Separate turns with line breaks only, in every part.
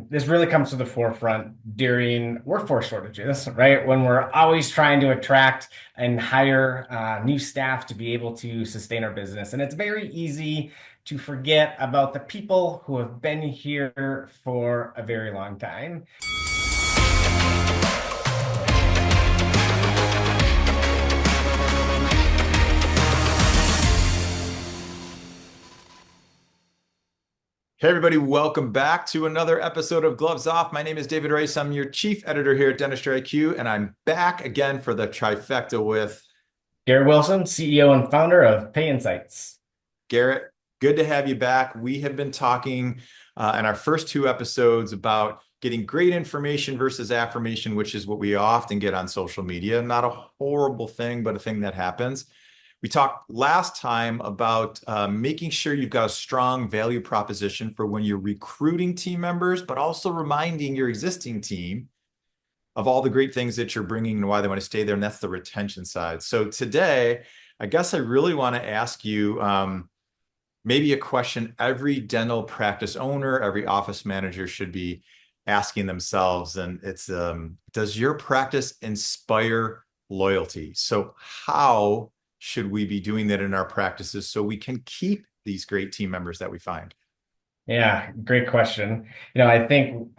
This really comes to the forefront during workforce shortages, right? When we're always trying to attract and hire new staff to be able to sustain our business. And it's very easy to forget about the people who have been here for a very long time.
Hey everybody, welcome back to another episode of Gloves Off. My name is David Rice. I'm your chief editor here at DentistryIQ, and I'm back again for the trifecta with
Garrett Wilson, CEO and founder of Pay Insights.
Garrett. Good to have you back. We have been talking in our first two episodes about getting great information versus affirmation, which is what we often get on social media. Not a horrible thing, but a thing that happens. We talked last time about making sure you've got a strong value proposition for when you're recruiting team members, but also reminding your existing team of all the great things that you're bringing and why they want to stay there. And that's the retention side. So today, I guess I really want to ask you maybe a question every dental practice owner, every office manager should be asking themselves. And it's, does your practice inspire loyalty? So how should we be doing that in our practices so we can keep these great team members that we find?
Yeah, great question. I think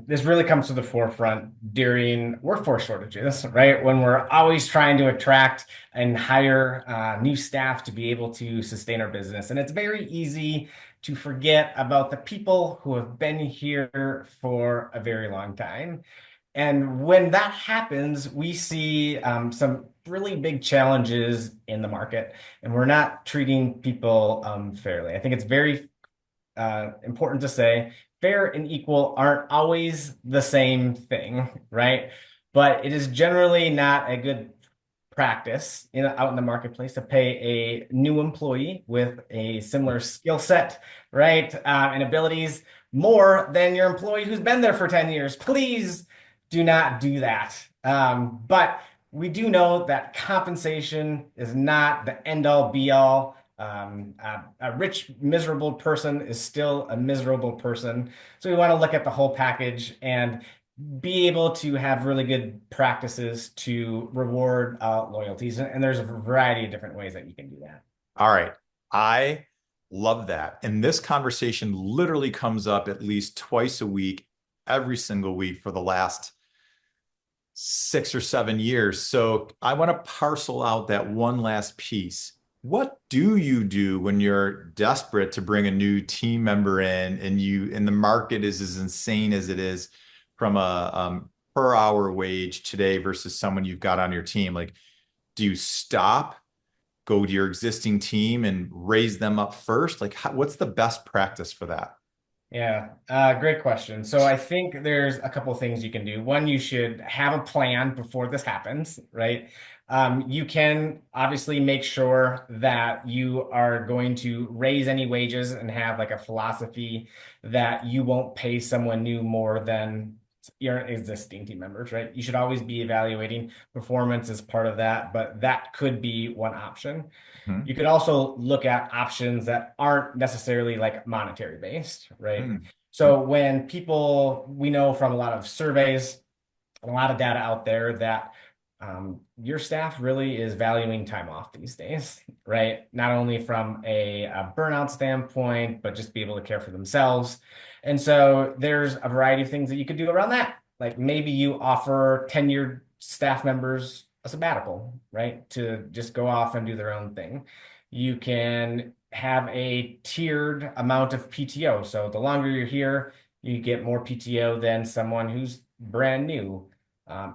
this really comes to the forefront during workforce shortages, right? When we're always trying to attract and hire new staff to be able to sustain our business. And it's very easy to forget about the people who have been here for a very long time. And when that happens, we see some really big challenges in the market, and we're not treating people fairly. I think it's very important to say fair and equal aren't always the same thing, right? But it is generally not a good practice out in the marketplace to pay a new employee with a similar skill set, right? And abilities more than your employee who's been there for 10 years. Please do not do that. But we do know that compensation is not the end all be all. A rich, miserable person is still a miserable person. So we want to look at the whole package and be able to have really good practices to reward loyalties. And there's a variety of different ways that you can do that.
All right. I love that. And this conversation literally comes up at least twice a week, every single week for the last 6 or 7 years. So I want to parcel out that one last piece. What do you do when you're desperate to bring a new team member in and the market is as insane as it is from a per hour wage today versus someone you've got on your team? Like, do you stop, go to your existing team and raise them up first? Like, what's the best practice for that?
Yeah, great question. So I think there's a couple of things you can do. One, you should have a plan before this happens, right? You can obviously make sure that you are going to raise any wages and have like a philosophy that you won't pay someone new more than your existing team members, right? You should always be evaluating performance as part of that, but that could be one option.
Hmm.
You could also look at options that aren't necessarily like monetary based, right?
Hmm.
So when people, we know from a lot of surveys, a lot of data out there that your staff really is valuing time off these days, right? Not only from a burnout standpoint, but just be able to care for themselves. And so there's a variety of things that you could do around that. Like maybe you offer tenured staff members a sabbatical, right? To just go off and do their own thing. You can have a tiered amount of PTO. So the longer you're here, you get more PTO than someone who's brand new.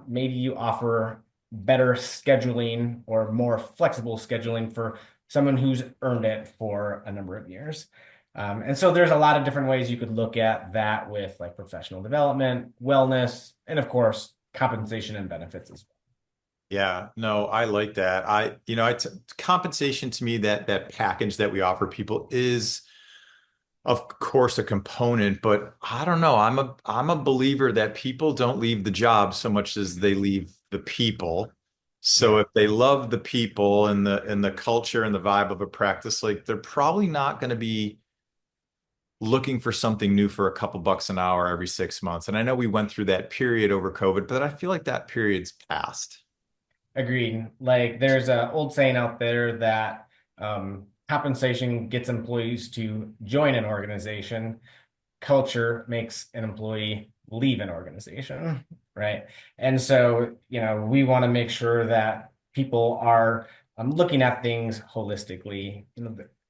Maybe you offer better scheduling or more flexible scheduling for someone who's earned it for a number of years. And so there's a lot of different ways you could look at that with like professional development, wellness, and of course, compensation and benefits as well.
Yeah, no, I like that. Compensation to me, that package that we offer people is, of course, a component, but I don't know. I'm a believer that people don't leave the job so much as they leave the people. So
Yeah.
if they love the people and the culture and the vibe of a practice, like they're probably not going to be looking for something new for a couple bucks an hour every 6 months. And I know we went through that period over COVID, but I feel like that period's passed.
Agreed. Like there's an old saying out there that compensation gets employees to join an organization. Culture makes an employee leave an organization, right? And so, we want to make sure that people are looking at things holistically.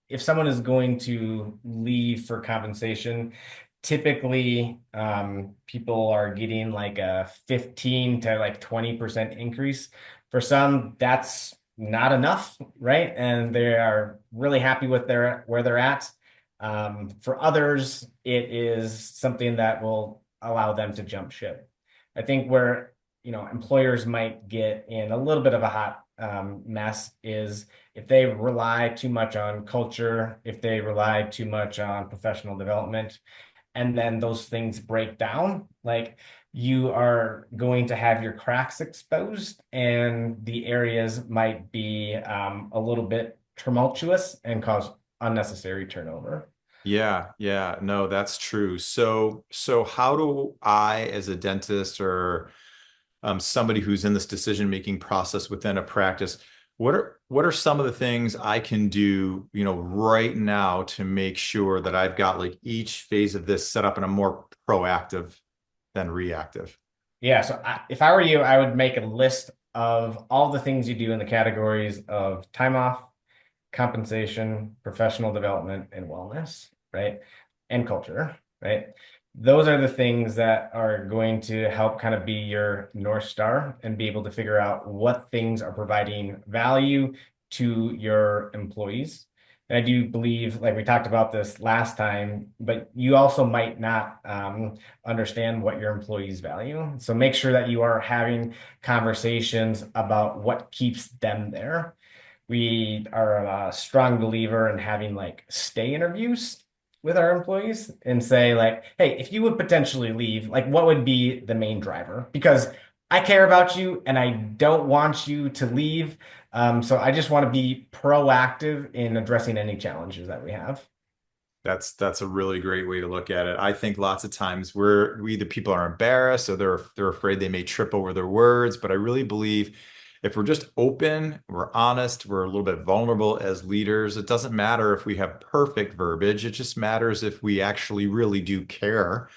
If someone is going to leave for compensation, typically people are getting like a 15 to like 20% increase. For some, that's not enough, right? And they are really happy with where they're at. For others, it is something that will allow them to jump ship. I think where, employers might get in a little bit of a hot mess is if they rely too much on culture, if they rely too much on professional development, and then those things break down, like you are going to have your cracks exposed, and the areas might be a little bit tumultuous and cause unnecessary turnover.
Yeah, yeah, no, that's true. So how do I, as a dentist or somebody who's in this decision-making process within a practice, what are some of the things I can do, right now to make sure that I've got like each phase of this set up in a more proactive than reactive?
Yeah, so if I were you, I would make a list of all the things you do in the categories of time off, compensation, professional development, and wellness, right? And culture, right? Those are the things that are going to help kind of be your North Star and be able to figure out what things are providing value to your employees. And I do believe, like we talked about this last time, but you also might not understand what your employees value. So make sure that you are having conversations about what keeps them there. We are a strong believer in having like stay interviews with our employees and say like, hey, if you would potentially leave, like what would be the main driver? Because I care about you and I don't want you to leave. So I just want to be proactive in addressing any challenges that we have.
That's a really great way to look at it. I think lots of times we the people are embarrassed or they're afraid they may trip over their words, but I really believe if we're just open, we're honest, we're a little bit vulnerable as leaders, it doesn't matter if we have perfect verbiage. It just matters if we actually really do care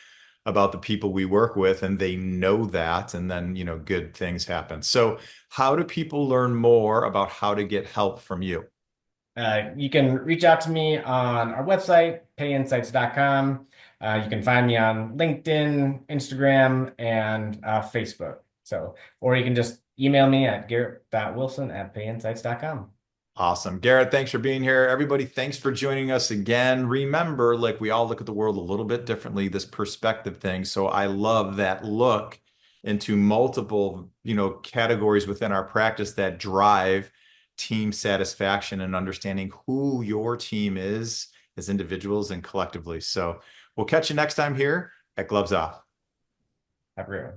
about the people we work with and they know that, and then, good things happen. So, how do people learn more about how to get help from you?
You can reach out to me on our website, payinsights.com. You can find me on LinkedIn, Instagram, and Facebook. So, or you can just email me at garrett.wilson@payinsights.com.
Awesome. Garrett, thanks for being here. Everybody, thanks for joining us again. Remember, like we all look at the world a little bit differently, this perspective thing. So I love that look into multiple, categories within our practice that drive team satisfaction and understanding who your team is as individuals and collectively. So we'll catch you next time here at Gloves Off.
Have a great one.